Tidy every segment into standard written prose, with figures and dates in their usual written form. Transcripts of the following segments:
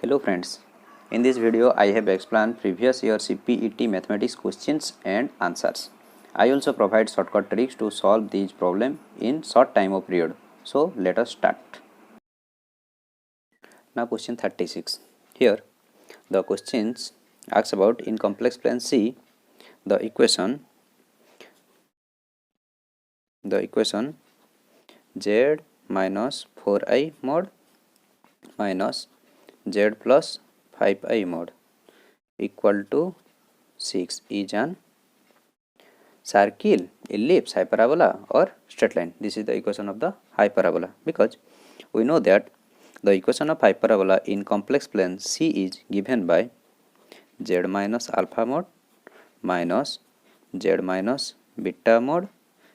Hello friends, in this video I have explained previous year CPET mathematics questions and answers. I also provide shortcut tricks to solve these problems in short time of period. So let us start. Now question 36. Here the questions asks about in complex plane C the equation z minus 4i mod minus z plus 5i mod equal to 6 is an circle, ellipse, hyperbola or straight line. This is the equation of the hyperbola, because we know that the equation of hyperbola in complex plane C is given by z minus alpha mod minus z minus beta mod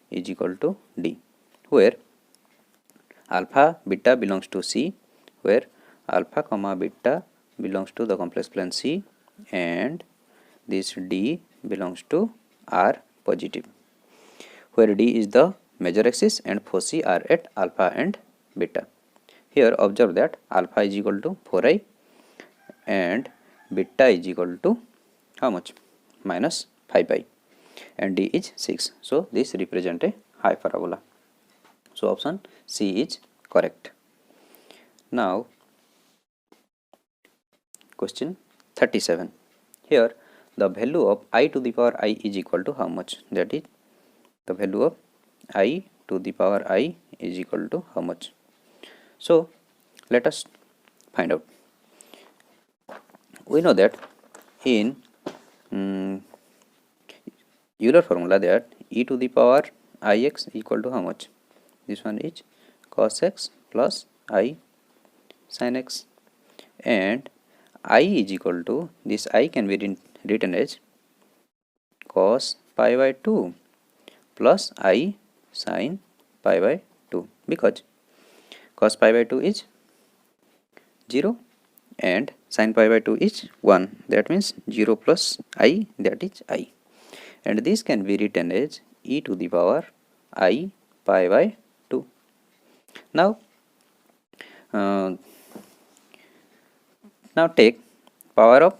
is equal to d, where alpha beta belongs to C, where alpha comma beta belongs to the complex plane C, and this d belongs to R positive, where d is the major axis and foci are at alpha and beta. Here observe that alpha is equal to 4i and beta is equal to how much? Minus 5i, and d is 6. So this represents a hyperbola. So option C is correct. Now question 37. Here the value of I to the power I is equal to how much? That is, the value of I to the power I is equal to how much? So let us find out. We know that in Euler formula that e to the power ix equal to how much? This one is cos x plus I sin x, and I is equal to, this I can be written as cos pi by 2 plus I sin pi by 2, because cos pi by 2 is 0 and sin pi by 2 is 1, that means 0 plus I, that is I, and this can be written as e to the power I pi by 2. Now take power of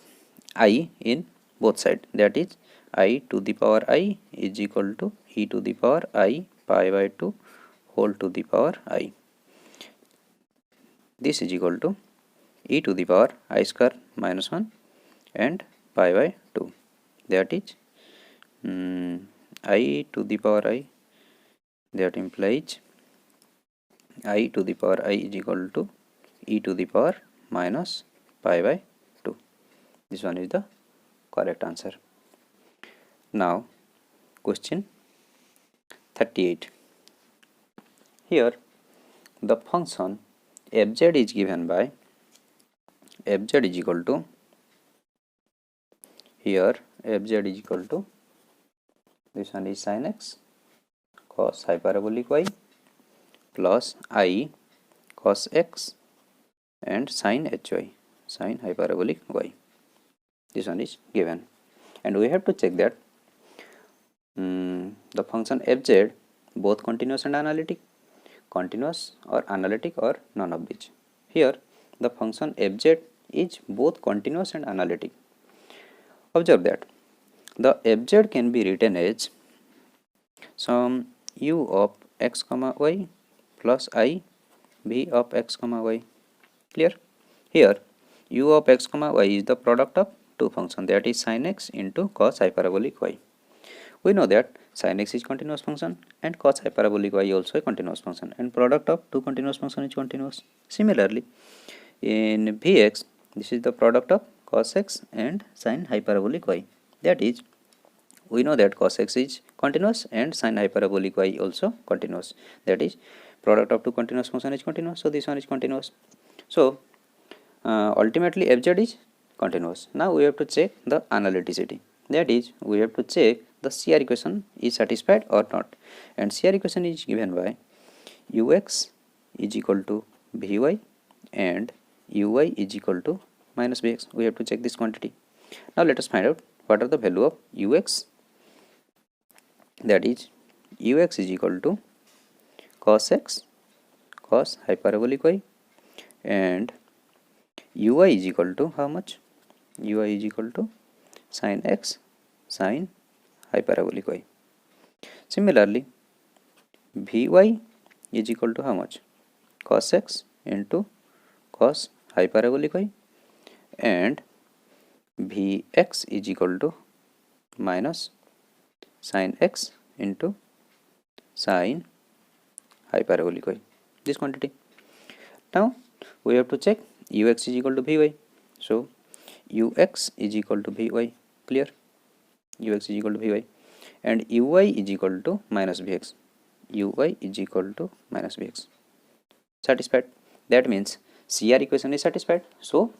I in both sides, that is I to the power I is equal to e to the power I pi by 2 whole to the power I. This is equal to e to the power I square minus 1 and pi by 2, that is I to the power I, that implies I to the power I is equal to e to the power minus pi by 2. This one is the correct answer. Now question 38. Here the function fz is given by fz is equal to, here fz is equal to, this one is sin x cos hyperbolic y plus I cos x and sin hy, sin hyperbolic y. This one is given, and we have to check that the function fz both continuous and analytic, continuous or analytic or none of which. Here the function fz is both continuous and analytic. Observe that the fz can be written as some u of x comma y plus I v of x comma y. Clear? Here u of x comma y is the product of two functions, that is sin x into cos hyperbolic y. We know that sin x is continuous function and cos hyperbolic y also a continuous function, and product of two continuous function is continuous. Similarly, in Vx, this is the product of cos x and sin hyperbolic y, that is, we know that cos x is continuous and sin hyperbolic y also continuous, that is, product of two continuous function is continuous, so this one is continuous. So ultimately fz is continuous. Now we have to check the analyticity, that is, we have to check the CR equation is satisfied or not, and CR equation is given by ux is equal to vy and uy is equal to minus bx. We have to check this quantity. Now let us find out what are the value of ux, that is ux is equal to cos x cos hyperbolic y and ui is equal to how much? Ui is equal to sin x sin hyperbolic y. Similarly, Vy is equal to how much? Cos x into cos hyperbolic y, and Vx is equal to minus sin x into sin hyperbolic y, this quantity. Now we have to check ux is equal to Vy. So ux is equal to Vy, clear? Ux is equal to Vy, and uy is equal to minus Vx. Uy is equal to minus Vx. Satisfied? That means CR equation is satisfied. So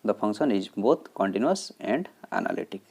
the function is both continuous and analytic.